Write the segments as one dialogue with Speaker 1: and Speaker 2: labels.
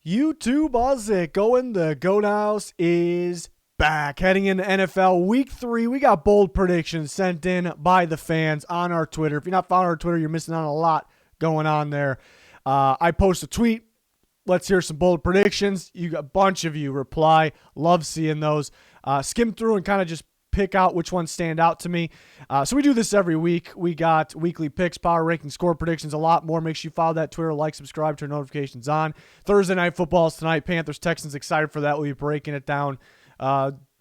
Speaker 1: YouTube, how's it going? The Goat House is back. Heading into NFL Week 3, we got bold predictions sent in by the fans on our Twitter. If you're not following our Twitter, you're missing out on a lot going on there. I post a tweet. Let's hear some bold predictions. You got a bunch of you reply. Love seeing those. Skim through and kind of just pick out which ones stand out to me. So we do this every week. We got weekly picks, power ranking, score predictions, a lot more. Make sure you follow that Twitter, like, subscribe, turn notifications on. Thursday Night Football is tonight. Panthers, Texans, excited for that. We'll be breaking it down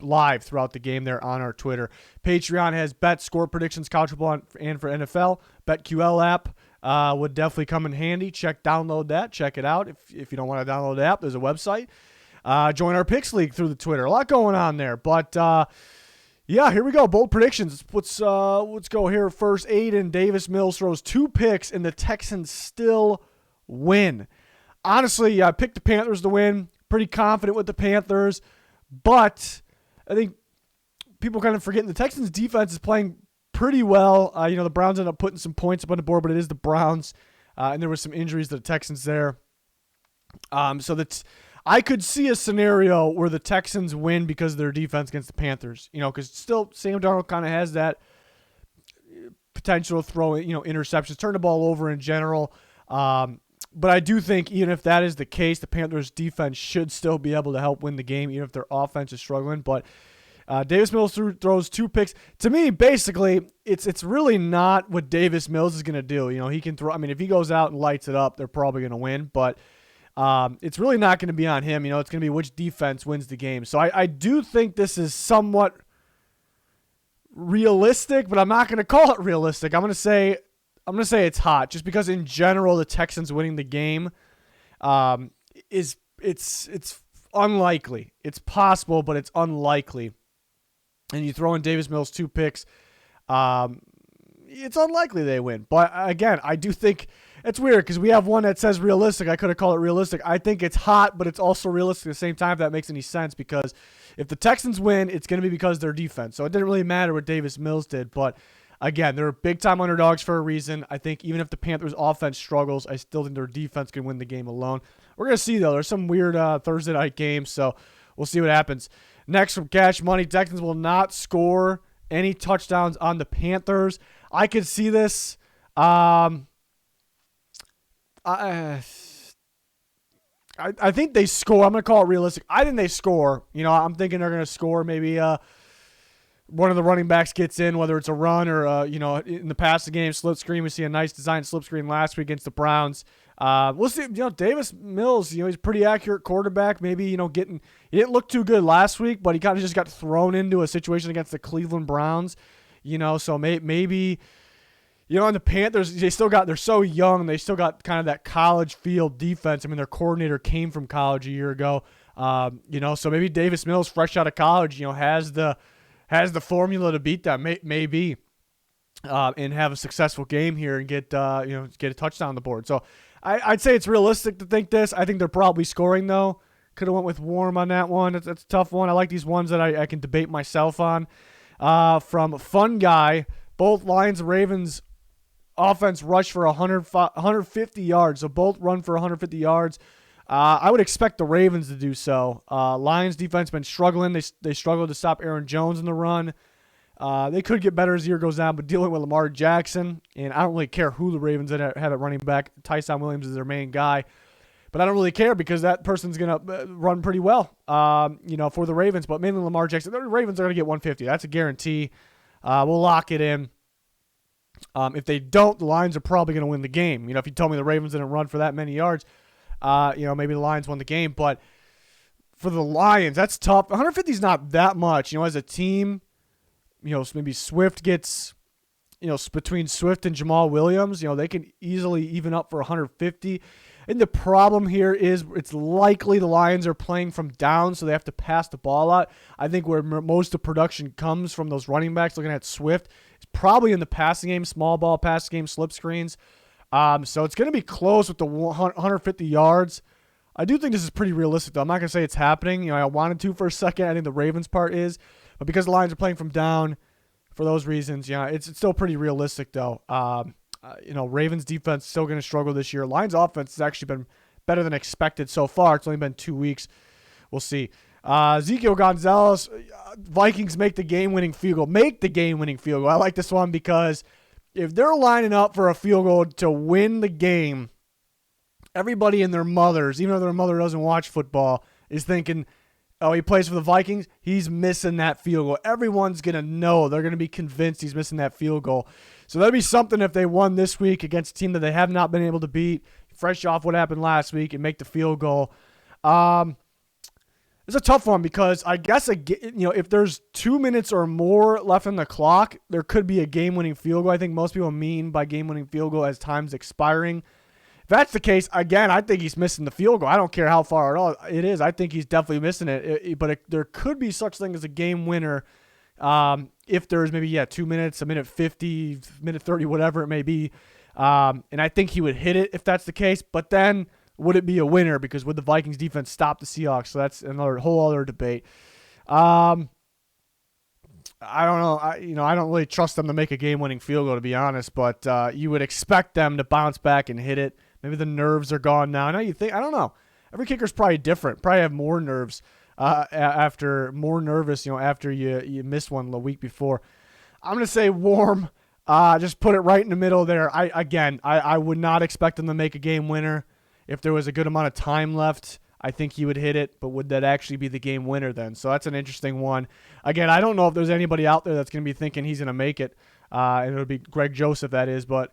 Speaker 1: live throughout the game there on our Twitter. Patreon has bet, score predictions, college football, and for NFL. BetQL app would definitely come in handy. Download that. Check it out. If you don't want to download the app, there's a website. Join our Picks League through the Twitter. A lot going on there. But yeah, here we go. Bold predictions. Let's go here first. Aiden Davis Mills throws 2 picks, and the Texans still win. Honestly, I picked the Panthers to win. Pretty confident with the Panthers. But I think people kind of forgetting the Texans' defense is playing pretty well. The Browns ended up putting some points up on the board, but it is the Browns. And there was some injuries to the Texans there. I could see a scenario where the Texans win because of their defense against the Panthers. Because still Sam Darnold kind of has that potential to throw, interceptions, turn the ball over in general. But I do think even if that is the case, the Panthers' defense should still be able to help win the game, even if their offense is struggling. But Davis Mills throws 2 picks. To me, basically, it's really not what Davis Mills is going to do. He can throw. I mean, if he goes out and lights it up, they're probably going to win. But it's really not going to be on him. It's going to be which defense wins the game. So I do think this is somewhat realistic, but I'm not going to call it realistic. I'm going to say it's hot, just because in general the Texans winning the game it's unlikely. It's possible, but it's unlikely. And you throw in Davis Mills 2 picks, it's unlikely they win. But again, I do think it's weird because we have one that says realistic. I could have called it realistic. I think it's hot, but it's also realistic at the same time, if that makes any sense, because if the Texans win, it's going to be because of their defense. So it didn't really matter what Davis Mills did, but again, they're big-time underdogs for a reason. I think even if the Panthers' offense struggles, I still think their defense can win the game alone. We're going to see, though. There's some weird Thursday night games, so we'll see what happens. Next from Cash Money, Texans will not score any touchdowns on the Panthers. I could see this. I think they score. I'm going to call it realistic. I think they score. I'm thinking they're going to score maybe one of the running backs gets in, whether it's a run or, in the passing game, slip screen. We see a nice design slip screen last week against the Browns. We'll see. Davis Mills, he's a pretty accurate quarterback. Maybe, he didn't look too good last week, but he kind of just got thrown into a situation against the Cleveland Browns, so maybe, and the Panthers, they're so young. They still got kind of that college field defense. I mean, their coordinator came from college a year ago, so maybe Davis Mills, fresh out of college, has the formula to beat them, maybe, and have a successful game here and get a touchdown on the board. So I'd say it's realistic to think this. I think they're probably scoring, though. Could have went with Warm on that one. That's a tough one. I like these ones that I can debate myself on. From Fun Guy, both Lions and Ravens offense rush for 150 yards. So both run for 150 yards. I would expect the Ravens to do so. Lions defense been struggling. They struggled to stop Aaron Jones in the run. They could get better as the year goes on, but dealing with Lamar Jackson, and I don't really care who the Ravens have at running back. Tyson Williams is their main guy, but I don't really care because that person's going to run pretty well, for the Ravens, but mainly Lamar Jackson. The Ravens are going to get 150. That's a guarantee. We'll lock it in. If they don't, the Lions are probably going to win the game. If you told me the Ravens didn't run for that many yards, maybe the Lions won the game, but for the Lions, that's tough. 150 is not that much, as a team. Maybe Swift gets, between Swift and Jamal Williams, they can easily even up for 150. And the problem here is it's likely the Lions are playing from down, so they have to pass the ball out. I think where most of the production comes from those running backs, looking at Swift, is probably in the passing game, small ball passing game, slip screens. So it's going to be close with the 150 yards. I do think this is pretty realistic, though. I'm not going to say it's happening. I wanted to for a second. I think the Ravens part is. But because the Lions are playing from down for those reasons, it's still pretty realistic, though. Ravens defense still going to struggle this year. Lions offense has actually been better than expected so far. It's only been 2 weeks. We'll see. Ezekiel Gonzalez, Vikings make the game-winning field goal. Make the game-winning field goal. I like this one because if they're lining up for a field goal to win the game, everybody and their mothers, even if their mother doesn't watch football, is thinking, oh, he plays for the Vikings, he's missing that field goal. Everyone's going to know. They're going to be convinced he's missing that field goal. So that'd be something if they won this week against a team that they have not been able to beat, fresh off what happened last week, and make the field goal. It's a tough one because I guess if there's 2 minutes or more left on the clock, there could be a game-winning field goal. I think most people mean by game-winning field goal as time's expiring. If that's the case, again, I think he's missing the field goal. I don't care how far at all it is. I think he's definitely missing it. But there could be such thing as a game winner if there's maybe, 2 minutes, a minute 50, minute 30, whatever it may be. And I think he would hit it if that's the case. But then would it be a winner? Because would the Vikings defense stop the Seahawks? So that's another whole other debate. I don't know. I don't really trust them to make a game-winning field goal, to be honest. But you would expect them to bounce back and hit it. Maybe the nerves are gone now. Now you think, I don't know. Every kicker's probably different. Probably have more nerves after you miss one the week before. I'm gonna say warm. Just put it right in the middle there. I would not expect them to make a game winner. If there was a good amount of time left, I think he would hit it. But would that actually be the game winner then? So that's an interesting one. Again, I don't know if there's anybody out there that's gonna be thinking he's gonna make it. And it would be Greg Joseph, that is, but.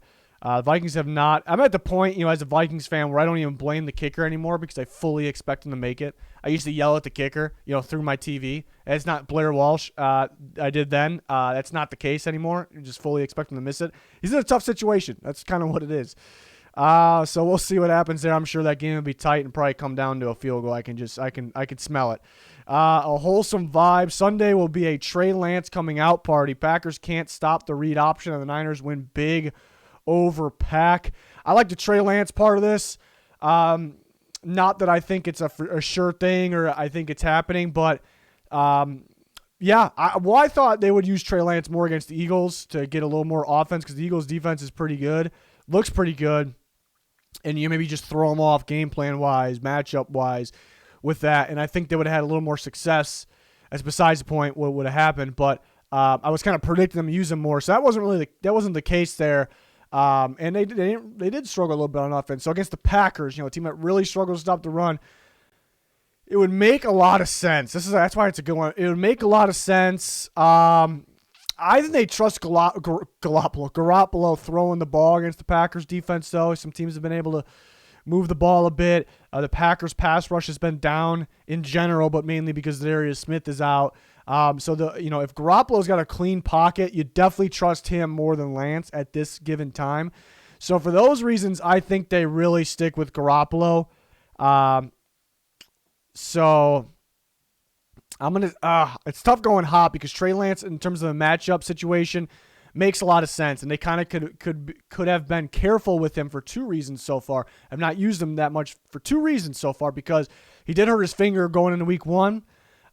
Speaker 1: Vikings have not. I'm at the point, as a Vikings fan, where I don't even blame the kicker anymore because I fully expect him to make it. I used to yell at the kicker, through my TV. And it's not Blair Walsh. I did then. That's not the case anymore. You just fully expect him to miss it. He's in a tough situation. That's kind of what it is. So we'll see what happens there. I'm sure that game will be tight and probably come down to a field goal. I can smell it. A wholesome vibe. Sunday will be a Trey Lance coming out party. Packers can't stop the read option, and the Niners win big over Pack. I like the Trey Lance part of this. Not that I think it's a sure thing or I think it's happening, but I thought they would use Trey Lance more against the Eagles to get a little more offense because the Eagles' defense is pretty good, looks pretty good, and you maybe just throw them off game plan-wise, matchup-wise with that, and I think they would have had a little more success. That's besides the point what would have happened, but I was kind of predicting them to use him more, so that wasn't the case there. And they did struggle a little bit on offense. So against the Packers, a team that really struggles to stop the run, it would make a lot of sense. That's why it's a good one. It would make a lot of sense. I think they trust Garoppolo throwing the ball against the Packers defense, though. Some teams have been able to move the ball a bit. The Packers pass rush has been down in general, but mainly because Darius Smith is out. So if Garoppolo's got a clean pocket, you definitely trust him more than Lance at this given time. So for those reasons, I think they really stick with Garoppolo. So I'm gonna. It's tough going hot because Trey Lance, in terms of the matchup situation, makes a lot of sense, and they kind of could have been careful with him for 2 reasons so far. I've not used him that much for 2 reasons so far because he did hurt his finger going into week 1.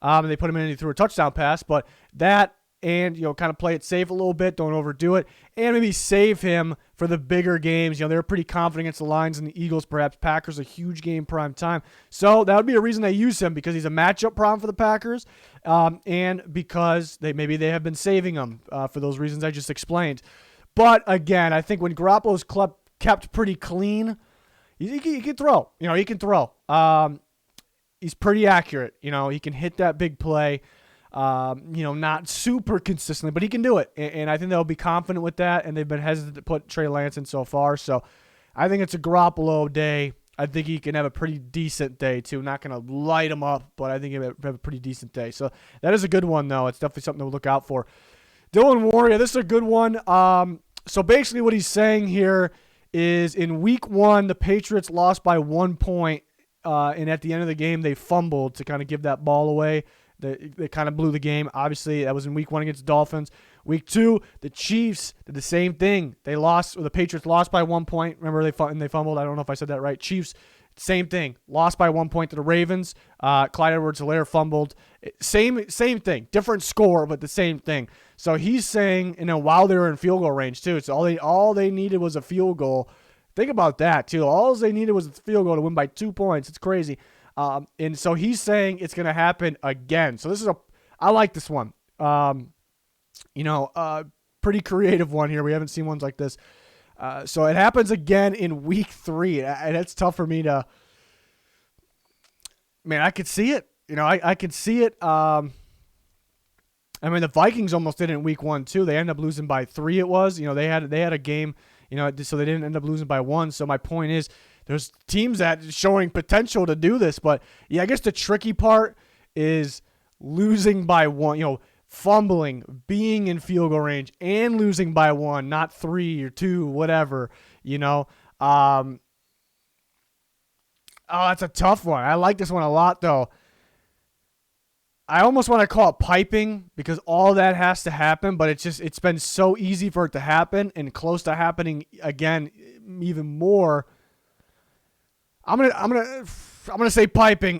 Speaker 1: They put him in and he threw a touchdown pass, but that and, kind of play it safe a little bit, don't overdo it, and maybe save him for the bigger games. They're pretty confident against the Lions and the Eagles, perhaps. Packers, a huge game prime time. So that would be a reason they use him because he's a matchup problem for the Packers and because they have been saving him for those reasons I just explained. But, again, I think when Garoppolo's kept pretty clean, he can throw. He can throw. He's pretty accurate. He can hit that big play, not super consistently, but he can do it. And I think they'll be confident with that, and they've been hesitant to put Trey Lance in so far. So I think it's a Garoppolo day. I think he can have a pretty decent day, too. Not going to light him up, but I think he'll have a pretty decent day. So that is a good one, though. It's definitely something to look out for. Dylan Warrior, this is a good one. So basically what he's saying here is in week 1, the Patriots lost by 1 point. And at the end of the game, they fumbled to kind of give that ball away. They kind of blew the game. Obviously, that was in week 1 against the Dolphins. Week 2, the Chiefs did the same thing. The Patriots lost by 1 point. Remember, they fumbled. I don't know if I said that right. Chiefs, same thing. Lost by 1 point to the Ravens. Clyde Edwards-Helaire fumbled. Same thing. Different score, but the same thing. So he's saying, while they were in field goal range too, so all they needed was a field goal. Think about that, too. All they needed was a field goal to win by 2 points. It's crazy. And so he's saying it's going to happen again. So I like this one. Pretty creative one here. We haven't seen ones like this. So it happens again in week 3. And it's tough for me to, man, I could see it. I could see it. The Vikings almost did it in week 1 too. They ended up losing by 3. It was, they had a game, so they didn't end up losing by 1. So my point is, there's teams that are showing potential to do this, but yeah, I guess the tricky part is losing by 1. Fumbling, being in field goal range, and losing by 1, not 3 or 2, whatever. Oh, that's a tough one. I like this one a lot though. I almost want to call it piping because all that has to happen, but it's been so easy for it to happen and close to happening again even more. I'm gonna say piping.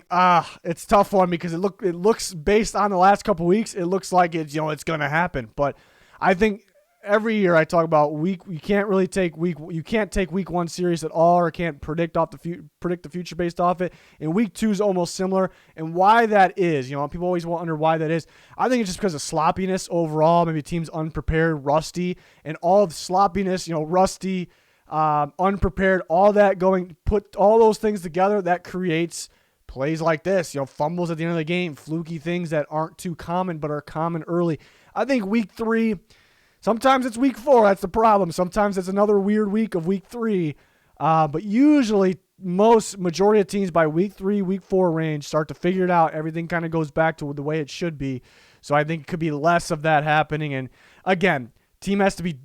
Speaker 1: It's a tough one because it looks based on the last couple weeks, it looks like it's gonna happen. But I think every year I talk about you can't take week 1 serious at all, or can't predict the future based off it. And week 2 is almost similar, and why that is, people always wonder why that is. I think it's just because of sloppiness overall. Maybe teams unprepared, rusty, and all the sloppiness, rusty, unprepared, all that put all those things together, that creates plays like this, fumbles at the end of the game, fluky things that aren't too common but are common early. I think week 3. Sometimes it's week 4. That's the problem. Sometimes it's another weird week of week 3. But usually majority of teams by week 3, week 4 range start to figure it out. Everything kind of goes back to the way it should be. So I think it could be less of that happening. And again, team has to be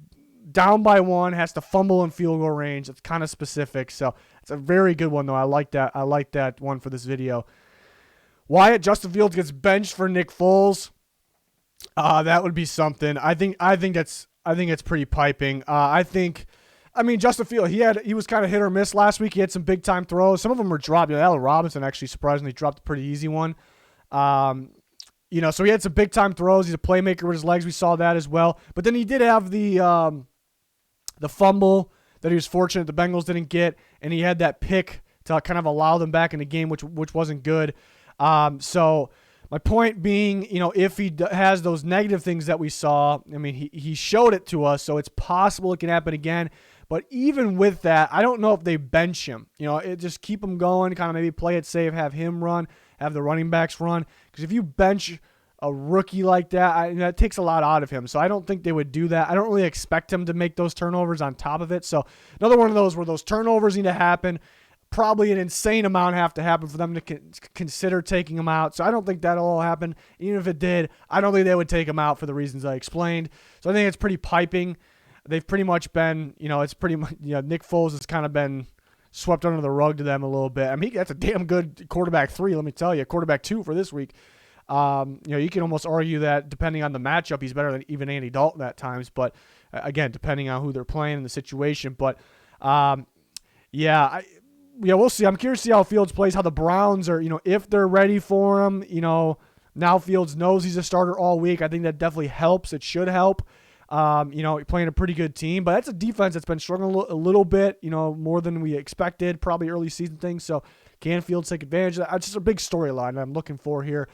Speaker 1: down by 1, has to fumble in field goal range. It's kind of specific. So it's a very good one, though. I like that. I like that one for this video. Wyatt, Justin Fields gets benched for Nick Foles. That would be something. I think it's pretty piping. Justin Fields, he was kind of hit or miss last week. He had some big time throws. Some of them were dropped. Allen Robinson actually surprisingly dropped a pretty easy one. So he had some big time throws. He's a playmaker with his legs. We saw that as well. But then he did have the fumble that he was fortunate the Bengals didn't get, and he had that pick to kind of allow them back in the game, which wasn't good. So my point being, if he has those negative things that we saw, he showed it to us, so it's possible it can happen again. But even with that, I don't know if they bench him. Just keep him going, kind of maybe play it safe, have him run, have the running backs run. Because if you bench a rookie like that, that takes a lot out of him. So I don't think they would do that. I don't really expect him to make those turnovers on top of it. So another one of those where those turnovers need to happen. Probably an insane amount have to happen for them to consider taking him out. So I don't think that'll all happen. Even if it did, I don't think they would take him out for the reasons I explained. So I think it's pretty piping. They've pretty much been, it's pretty much, Nick Foles has kind of been swept under the rug to them a little bit. That's a damn good quarterback 3, let me tell you. Quarterback 2 for this week. You can almost argue that depending on the matchup, he's better than even Andy Dalton at times. But again, depending on who they're playing and the situation. But we'll see. I'm curious to see how Fields plays, how the Browns are, if they're ready for him. Now Fields knows he's a starter all week. I think that definitely helps. It should help. Playing a pretty good team, but that's a defense that's been struggling a little bit, more than we expected, probably early season things. So can Fields take advantage of that? It's just a big storyline I'm looking for here.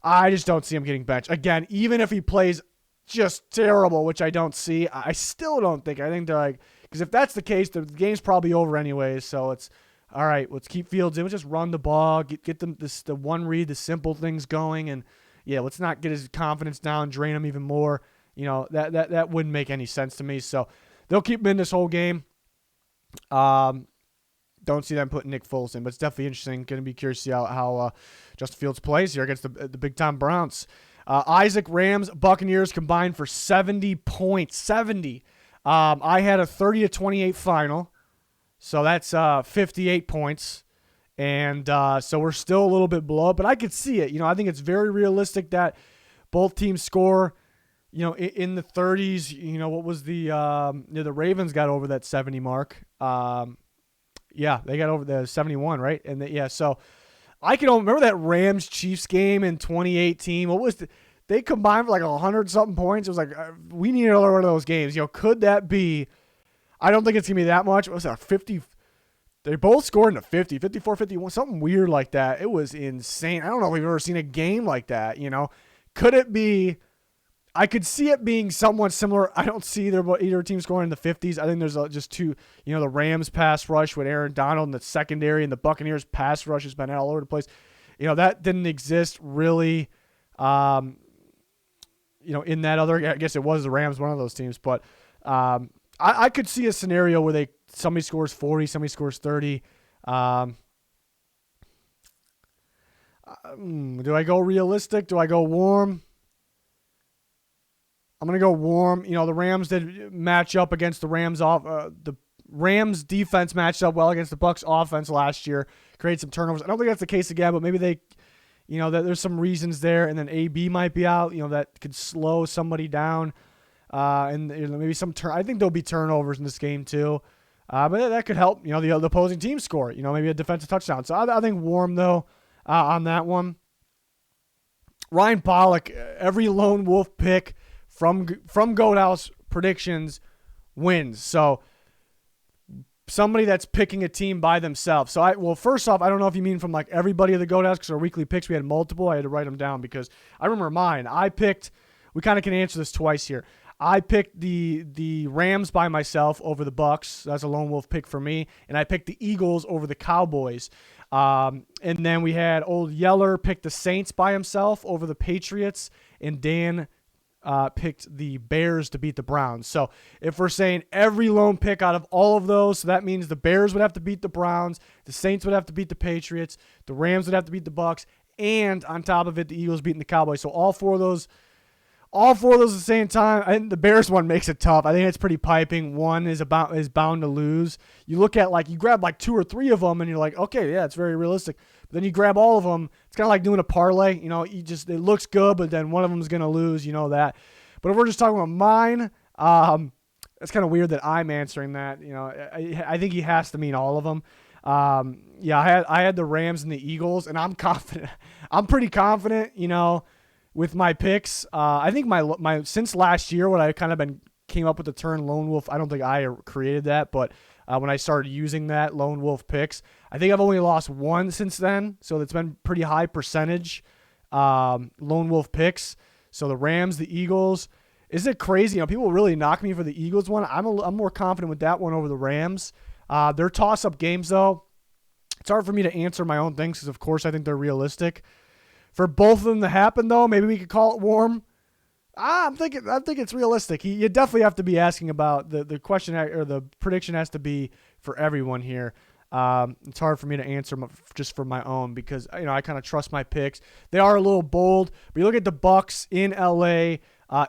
Speaker 1: I just don't see him getting benched. Again, even if he plays just terrible, which I don't see, I still don't think. I think they're because if that's the case, the game's probably over anyways. So it's all right. Let's keep Fields in. Let's just run the ball, get them the one read, the simple things going, and let's not get his confidence down, drain him even more. That wouldn't make any sense to me. So they'll keep him in this whole game. Don't see them putting Nick Foles in, but it's definitely interesting. Going to be curious to see how Justin Fields plays here against the big-time Browns. Isaac, Rams, Buccaneers combined for 70 points. 70. I had a 30-28 final, so that's 58 points. And so we're still a little bit below, but I could see it. I think it's very realistic that both teams score in the 30s. What was the Ravens got over that 70 mark. They got over the 71, right? And so I can remember that Rams-Chiefs game in 2018. What was they combined for like 100-something points. It was like we need another one of those games. Could that be? I don't think it's going to be that much. What was that, 50? They both scored in the 50, 54, 51, something weird like that. It was insane. I don't know if we've ever seen a game like that, you know. Could it be? I could see it being somewhat similar. I don't see either team scoring in the 50s. I think there's just two, you know, the Rams pass rush with Aaron Donald in the secondary, and the Buccaneers pass rush has been all over the place. You know, that didn't exist really, you know, in that other, I guess it was the Rams, one of those teams. But I could see a scenario where somebody scores 40, somebody scores 30. Do I go realistic? Do I go warm? I'm going to go warm. You know, the Rams did match up against the Rams the Rams defense matched up well against the Bucs offense last year, created some turnovers. I don't think that's the case again, but maybe they, you know, there's some reasons there, and then AB might be out, you know, that could slow somebody down. And you know, maybe I think there'll be turnovers in this game too. But that could help, you know, the opposing team score, you know, maybe a defensive touchdown. So I think warm though on that one. Ryan Pollack, every lone wolf pick from Goat House predictions wins. So somebody that's picking a team by themselves. So first off, I don't know if you mean from like everybody of the Goat House, because our weekly picks, we had multiple. I had to write them down because I remember mine. We kind of can answer this twice here. I picked the Rams by myself over the Bucs. That's a lone wolf pick for me. And I picked the Eagles over the Cowboys. And then we had Old Yeller pick the Saints by himself over the Patriots. And Dan picked the Bears to beat the Browns. So if we're saying every lone pick out of all of those, so that means the Bears would have to beat the Browns, the Saints would have to beat the Patriots, the Rams would have to beat the Bucs, and on top of it, the Eagles beating the Cowboys. So all four of those at the same time. I think the Bears one makes it tough. I think it's pretty piping. One is bound to lose. You look at you grab like two or three of them, and you're like, okay, yeah, it's very realistic. But then you grab all of them. It's kind of like doing a parlay. You know, it looks good, but then one of them is going to lose. You know that. But if we're just talking about mine, it's kind of weird that I'm answering that. You know, I think he has to mean all of them. Yeah, I had the Rams and the Eagles, and I'm confident. I'm pretty confident. You know, with my picks. I think my since last year, when I kind of came up with the term lone wolf. I don't think I created that, but when I started using that lone wolf picks, I think I've only lost one since then. So it's been pretty high percentage lone wolf picks. So the Rams, the Eagles. Is it crazy? You know, people really knock me for the Eagles one. I'm more confident with that one over the Rams. They're toss-up games, though. It's hard for me to answer my own things because, of course, I think they're realistic. For both of them to happen, though, maybe we could call it warm. I think it's realistic. You definitely have to be asking about the question, or the prediction has to be for everyone here. It's hard for me to answer just for my own because, you know, I kind of trust my picks. They are a little bold. But you look at the Bucs in LA.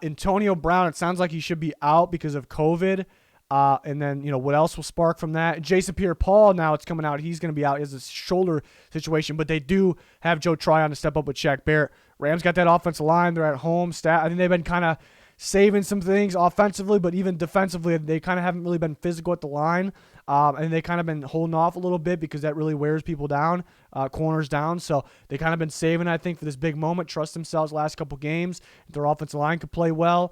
Speaker 1: Antonio Brown, it sounds like he should be out because of COVID. And then, you know, what else will spark from that? Jason Pierre-Paul, now it's coming out. He's going to be out. He has a shoulder situation, but they do have Joe Tryon to step up with Shaq Barrett. Rams got that offensive line. They're at home. I think they've been kind of saving some things offensively, but even defensively, they kind of haven't really been physical at the line. And they kind of been holding off a little bit because that really wears people down, corners down. So they kind of been saving, I think, for this big moment, trust themselves last couple games. Their offensive line could play well.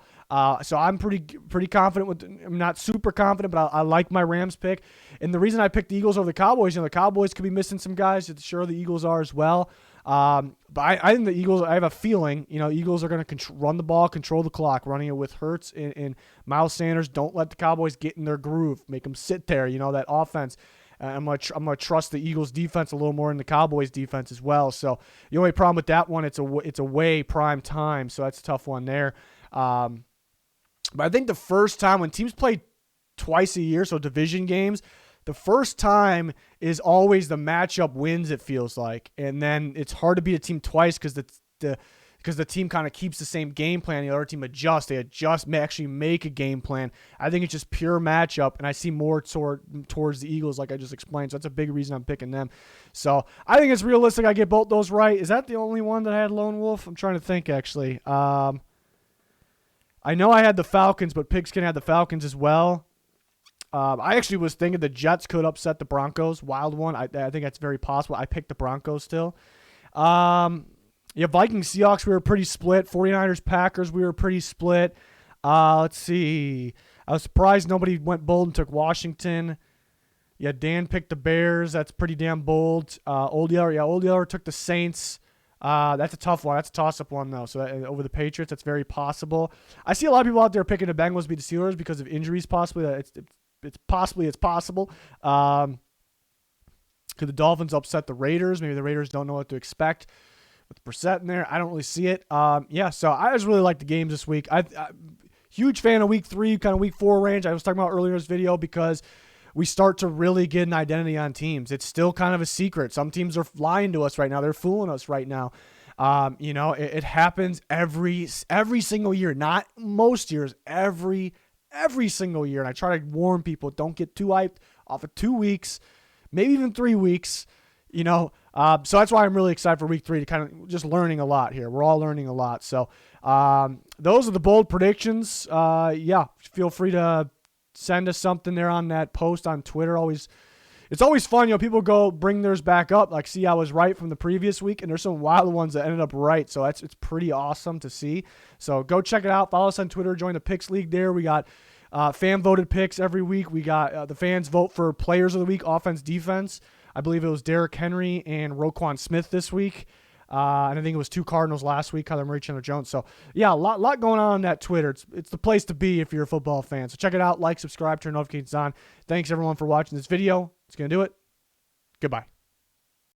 Speaker 1: So I'm pretty confident I'm not super confident, but I like my Rams pick. And the reason I picked the Eagles over the Cowboys, you know, the Cowboys could be missing some guys. Sure, the Eagles are as well. But I think the Eagles, I have a feeling, you know, Eagles are going to run the ball, control the clock, running it with Hurts and Miles Sanders. Don't let the Cowboys get in their groove. Make them sit there, you know, that offense. I'm gonna trust the Eagles defense a little more than the Cowboys defense as well. So the only problem with that one, it's away prime time, so that's a tough one there. But I think the first time when teams play twice a year, so division games, the first time is always the matchup wins, it feels like. And then it's hard to beat a team twice because the team kind of keeps the same game plan. The other team adjusts. They actually make a game plan. I think it's just pure matchup, and I see more towards the Eagles like I just explained. So that's a big reason I'm picking them. So I think it's realistic I get both those right. Is that the only one that I had Lone Wolf? I'm trying to think, actually. I know I had the Falcons, but Pigskin had the Falcons as well. I actually was thinking the Jets could upset the Broncos. Wild one. I think that's very possible. I picked the Broncos still. Yeah, Vikings, Seahawks, we were pretty split. 49ers, Packers, we were pretty split. Let's see. I was surprised nobody went bold and took Washington. Yeah, Dan picked the Bears. That's pretty damn bold. Old Yeller took the Saints. That's a tough one. That's a toss-up one, though. So over the Patriots, that's very possible. I see a lot of people out there picking the Bengals to beat the Steelers because of injuries, possibly. It's possible. Could the Dolphins upset the Raiders? Maybe the Raiders don't know what to expect with Brissett in there. I don't really see it. So I just really like the games this week. I'm huge fan of week 3, kind of week 4 range. I was talking about earlier in this video because we start to really get an identity on teams. It's still kind of a secret. Some teams are lying to us right now. They're fooling us right now. It happens every single year. Not most years, every single year. And I try to warn people, don't get too hyped off of 2 weeks, maybe even 3 weeks. So that's why I'm really excited for week 3 to kind of just learning a lot here. We're all learning a lot. So those are the bold predictions. Feel free to send us something there on that post on Twitter. It's always fun. People go bring theirs back up. Like, see, I was right from the previous week, and there's some wild ones that ended up right. So it's pretty awesome to see. So go check it out. Follow us on Twitter. Join the Picks League there. We got fan voted picks every week. We got the fans vote for players of the week, offense, defense. I believe it was Derrick Henry and Roquan Smith this week. And I think it was 2 Cardinals last week, Kyler Murray, Chandler Jones. So, yeah, a lot going on that Twitter. It's the place to be if you're a football fan. So check it out. Like, subscribe, turn notifications on. Thanks, everyone, for watching this video. It's going to do it. Goodbye.